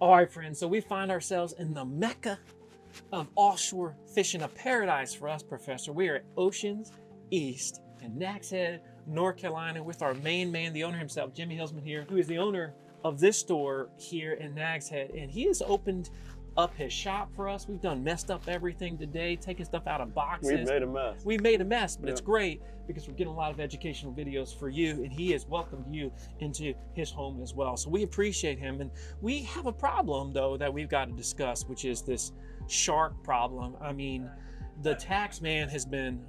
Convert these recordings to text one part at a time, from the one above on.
All right, friends, so we find ourselves in the mecca of offshore fishing, a paradise for us, Professor. We are at Oceans East in Nags Head, North Carolina, with our main man, the owner himself, Jimmy Hillsman here, who is the owner of this store here in Nags Head. And he has opened up his shop for us. We've done messed up everything today, taking stuff out of boxes. We made a mess. We made a mess, but it's great because we're getting a lot of educational videos for you, and he has welcomed you into his home as well. So we appreciate him. And we have a problem, though, that we've got to discuss, which is this shark problem. I mean, the tax man has been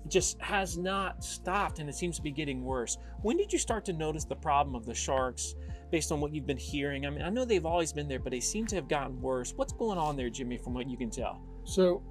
just has not stopped, and it seems to be getting worse. When did you start to notice the problem of the sharks based on what you've been hearing? I mean, I know they've always been there, but they seem to have gotten worse. What's going on there, Jimmy, from what you can tell? So,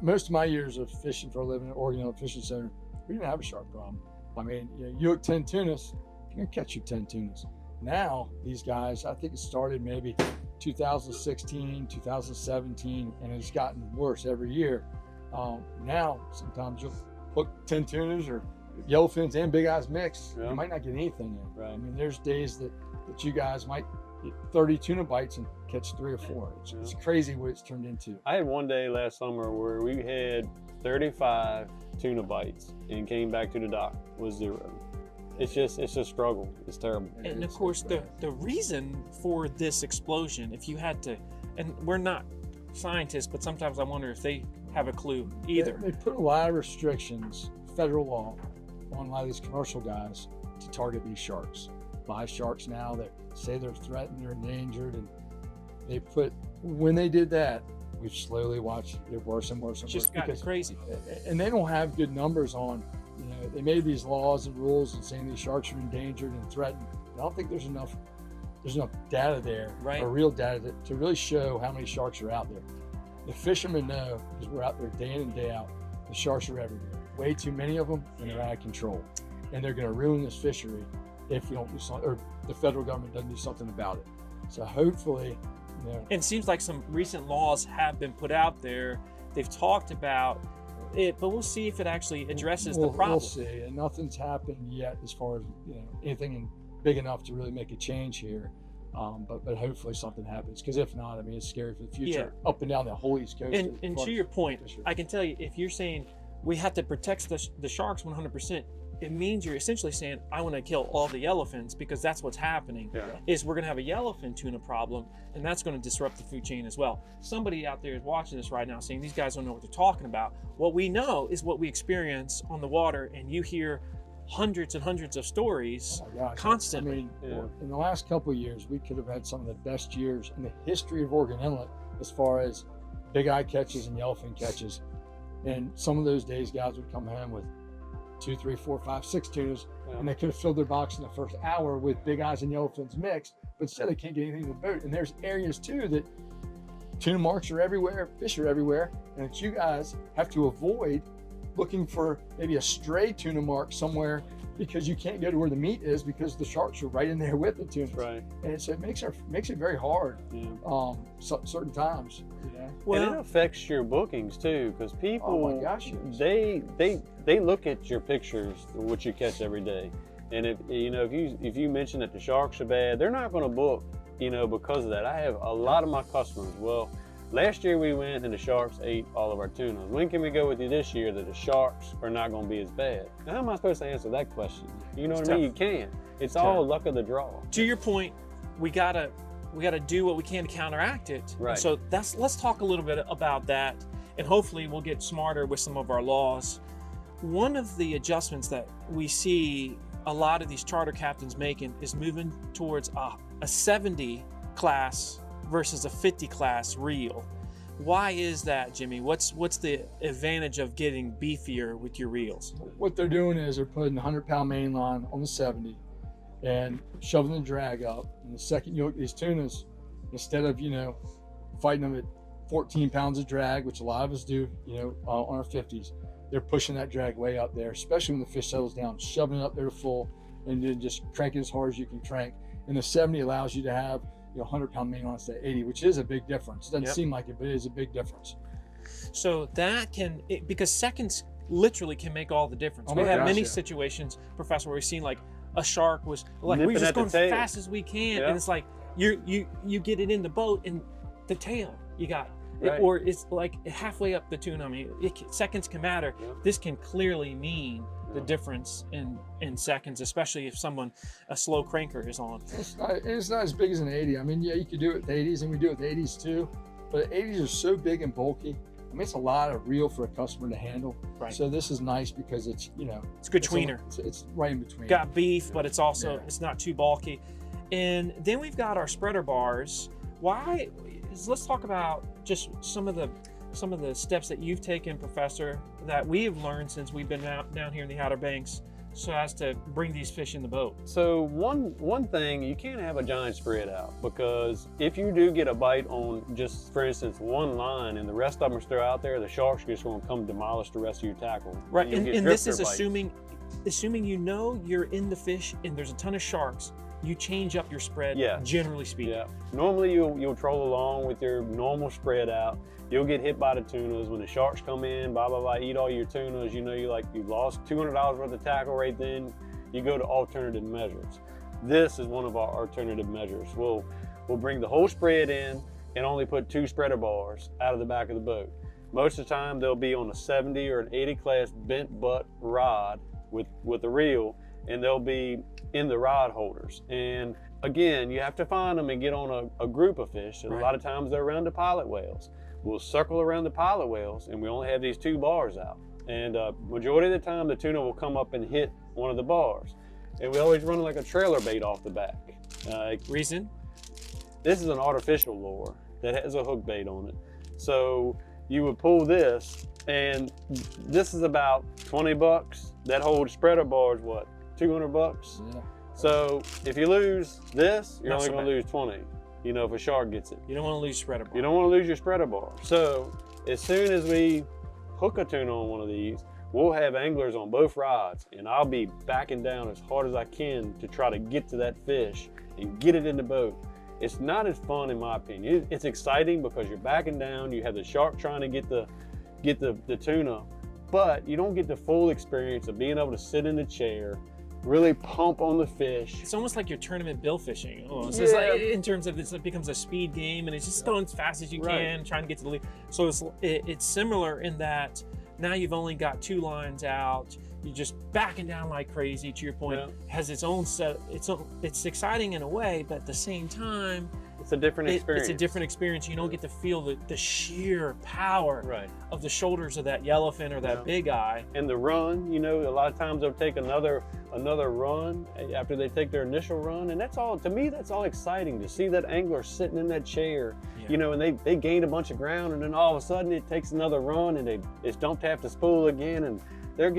most of my years of fishing for a living at Oregon Hill Fishing Center, we didn't have a shark problem. I mean, you hook 10 tunas, you can catch you 10 tunas. Now, these guys, I think it started maybe 2016, 2017, and it's gotten worse every year. Now, sometimes you'll hook 10 tunas or yellowfins and big eyes mixed. You might not get anything in. Right. I mean, there's days that you guys might get 30 tuna bites and catch 3 or 4. It's crazy what it's turned into. I had one day last summer where we had 35 tuna bites and came back to the dock with 0. It's a struggle. It's terrible. And of course, the reason for this explosion, if you had to, and we're not scientists, but sometimes I wonder if they have a clue either. They put a lot of restrictions, federal law, on a lot of these commercial guys to target these sharks. Buy sharks now that say they're threatened or endangered, and when they did that, we've slowly watched it get worse and worse and worse. Just got crazy. And they don't have good numbers on, they made these laws and rules and saying these sharks are endangered and threatened. I don't think there's enough data there, or real data to really show how many sharks are out there. The fishermen know, because we're out there day in and day out, the sharks are everywhere. Way too many of them, and they're out of control. And they're going to ruin this fishery if we don't do something, or the federal government doesn't do something about it. So hopefully, And it seems like some recent laws have been put out there. They've talked about it, but we'll see if it actually addresses the problem. We'll see. And nothing's happened yet as far as anything big enough to really make a change here. But hopefully something happens, because if not, I mean, it's scary for the future up and down the whole East Coast. And to your point, I can tell you, if you're saying we have to protect the sharks 100%, it means you're essentially saying, I want to kill all the yellowfins, because that's what's happening. Is we're going to have a yellowfin tuna problem, and that's going to disrupt the food chain as well. Somebody out there is watching this right now saying these guys don't know what they're talking about. What we know is what we experience on the water, and you hear hundreds and hundreds of stories constantly. I mean, in the last couple of years, we could have had some of the best years in the history of Oregon Inlet as far as big eye catches and yellowfin catches. And some of those days, guys would come home with 2, 3, 4, 5, 6 tunas, and they could have filled their box in the first hour with big eyes and yellowfins mixed, but instead they can't get anything in the boat. And there's areas too that tuna marks are everywhere, fish are everywhere, and that you guys have to avoid looking for maybe a stray tuna mark somewhere, because you can't go to where the meat is because the sharks are right in there with the tuna. Right. And so it makes it very hard certain times. Well, and it affects your bookings too, because people, oh my gosh, they look at your pictures, what you catch every day, and if you mention that the sharks are bad, they're not going to book, because of that. I have a lot of my customers. Well, last year we went and the sharks ate all of our tuna. When can we go with you this year that the sharks are not going to be as bad? Now, how am I supposed to answer that question? You know what I mean? You can't. It's all luck of the draw. To your point, we gotta do what we can to counteract it. Right. So let's talk a little bit about that, and hopefully we'll get smarter with some of our laws. One of the adjustments that we see a lot of these charter captains making is moving towards a 70 class versus a 50 class reel. Why is that, Jimmy? What's the advantage of getting beefier with your reels? What they're doing is they're putting 100-pound main line on the 70 and shoving the drag up. And the second you hook these tunas, instead of fighting them at 14 pounds of drag, which a lot of us do, on our 50s, they're pushing that drag way up there, especially when the fish settles down, shoving it up there to full, and then just cranking as hard as you can crank. And the 70 allows you to have 100-pound main line instead of 80, which is a big difference. Doesn't seem like it, but it is a big difference. So that because seconds literally can make all the difference. We have many situations, Professor, where we've seen like a shark was like, Nipping we're just at the going as tail. fast as we can, Yeah. and it's like you get it in the boat and the tail you got. Right. Or it's like halfway up the tuna. I mean, seconds can matter. Yeah. This can clearly mean the Yeah. difference in seconds, especially if a slow cranker is on. It's not as big as an 80. I mean, yeah, you could do it with 80s, and we do it with 80s too. But 80s are so big and bulky. I mean, it's a lot of reel for a customer to handle. Right. So this is nice because it's, you know, It's a good tweener. It's right in between. Got beef, but it's also Yeah. it's not too bulky. And then we've got our spreader bars. Let's talk about just some of the steps that you've taken, Professor, that we have learned since we've been down here in the Outer Banks, so as to bring these fish in the boat. So one thing, you can't have a giant spread out, because if you do get a bite on just, for instance, one line and the rest of them are still out there, the shark's just going to come demolish the rest of your tackle. Right, You'll and get this drifter is bites. assuming you know you're in the fish and there's a ton of sharks, you change up your spread, Yeah. generally speaking. Yeah. Normally you'll troll along with your normal spread out. You'll get hit by the tunas. When the sharks come in, blah, blah, blah, eat all your tunas, you know, you've lost $200 worth of tackle right then. You go to alternative measures. This is one of our alternative measures. We'll bring the whole spread in and only put 2 spreader bars out of the back of the boat. Most of the time they'll be on a 70 or an 80 class bent butt rod with a reel, and they'll be in the rod holders. And again, you have to find them and get on a group of fish. And Right. a lot of times they're around the pilot whales. We'll circle around the pilot whales and we only have these 2 bars out. And majority of the time the tuna will come up and hit one of the bars. And we always run like a trailer bait off the back. Reason? This is an artificial lure that has a hook bait on it. So you would pull this, and this is about 20 bucks. That whole spreader bar is what, 200 bucks? Yeah. So if you lose this, you're Not only so going to lose 20. You know, if a shark gets it. You don't want to lose spreader bar. You don't want to lose your spreader bar. So as soon as we hook a tuna on one of these, we'll have anglers on both rods, and I'll be backing down as hard as I can to try to get to that fish and get it in the boat. It's not as fun, in my opinion. It's exciting because you're backing down, you have the shark trying to get the tuna, but you don't get the full experience of being able to sit in the chair, really pump on the fish. It's almost like your tournament bill fishing. Almost. Yeah. It's like, in terms of it becomes a speed game, and it's just going as fast as you Right. can, trying to get to the lead. So it's similar in that now you've only got 2 lines out. You're just backing down like crazy. To your point, Yeah. has its own set. It's exciting in a way, but at the same time, It's a different experience. it's a different experience. You don't get to feel the sheer power Right. of the shoulders of that yellowfin or that Yeah. big eye. And the run, you know, a lot of times they'll take another run after they take their initial run, and that's all, to me, that's all exciting to see that angler sitting in that chair, Yeah. you know, and they gained a bunch of ground, and then all of a sudden it takes another run and it's dumped half the spool again, and they're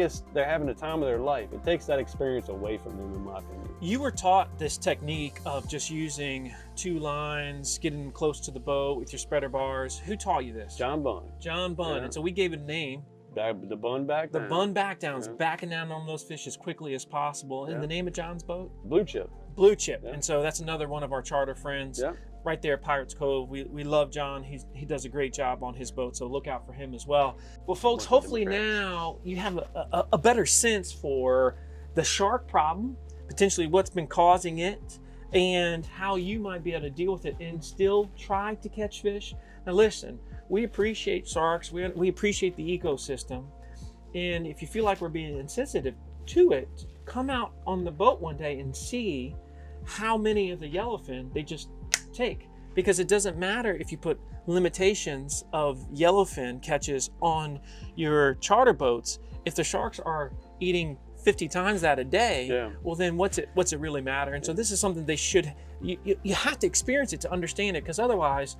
having the time of their life. It takes that experience away from them, in my opinion. You were taught this technique of just using 2 lines, getting close to the boat with your spreader bars. Who taught you this? John Bunn, John Bunn. Yeah. And so we gave it a name. the bun back The down. Bunn back downs, Yeah. backing down on those fish as quickly as possible. And Yeah. the name of John's boat? Blue chip. Blue Chip. Yeah. And so that's another one of our charter friends. Yeah. Right there at Pirates Cove. We love John. He does a great job on his boat, so look out for him as well. Well, folks, Bunch of hopefully Democrats. now you have a better sense for the shark problem, potentially what's been causing it, and how you might be able to deal with it and still try to catch fish. Now listen, we appreciate sharks. We appreciate the ecosystem. And if you feel like we're being insensitive to it, come out on the boat one day and see how many of the yellowfin they just take. Because it doesn't matter if you put limitations of yellowfin catches on your charter boats. If the sharks are eating 50 times that a day, Yeah. well then what's it really matter? And so this is something they should, you have to experience it to understand it, because otherwise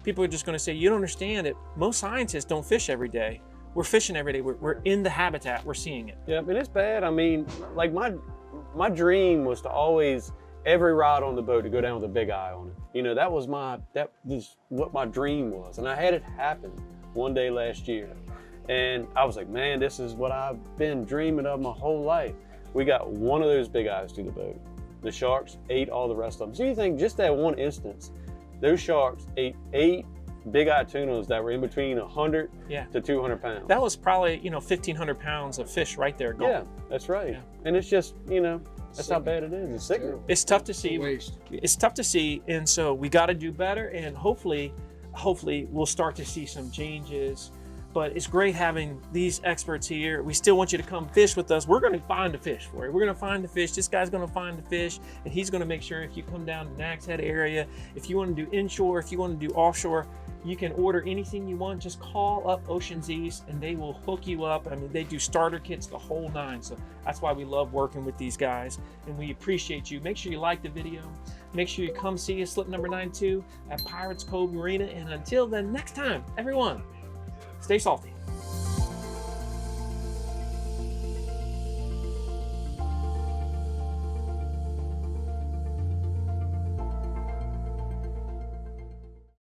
people are just going to say, you don't understand it. Most scientists don't fish every day. We're fishing every day. We're in the habitat. We're seeing it. Yeah, and it's bad. I mean, like my dream was to always, every rod on the boat, to go down with a big eye on it. You know, that was what my dream was. And I had it happen one day last year. And I was like, man, this is what I've been dreaming of my whole life. We got one of those big eyes to the boat. The sharks ate all the rest of them. So you think just that one instance, those sharks ate 8 big-eye tunas that were in between 100 to 200 pounds. That was probably, 1,500 pounds of fish right there gone. Yeah, that's right. Yeah. And it's just, That's how bad it is. It's sick. It's tough to see. Waste. It's tough to see, and so we got to do better, and hopefully we'll start to see some changes. But it's great having these experts here. We still want you to come fish with us. We're going to find the fish for you. We're going to find the fish. This guy's going to find the fish, and he's going to make sure if you come down to Nags Head area, if you want to do inshore, if you want to do offshore, you can order anything you want. Just call up Ocean's East, and they will hook you up. I mean, they do starter kits, the whole nine. So that's why we love working with these guys, and we appreciate you. Make sure you like the video. Make sure you come see us, slip number 92 at Pirates Cove Marina. And until then, next time, everyone, stay salty.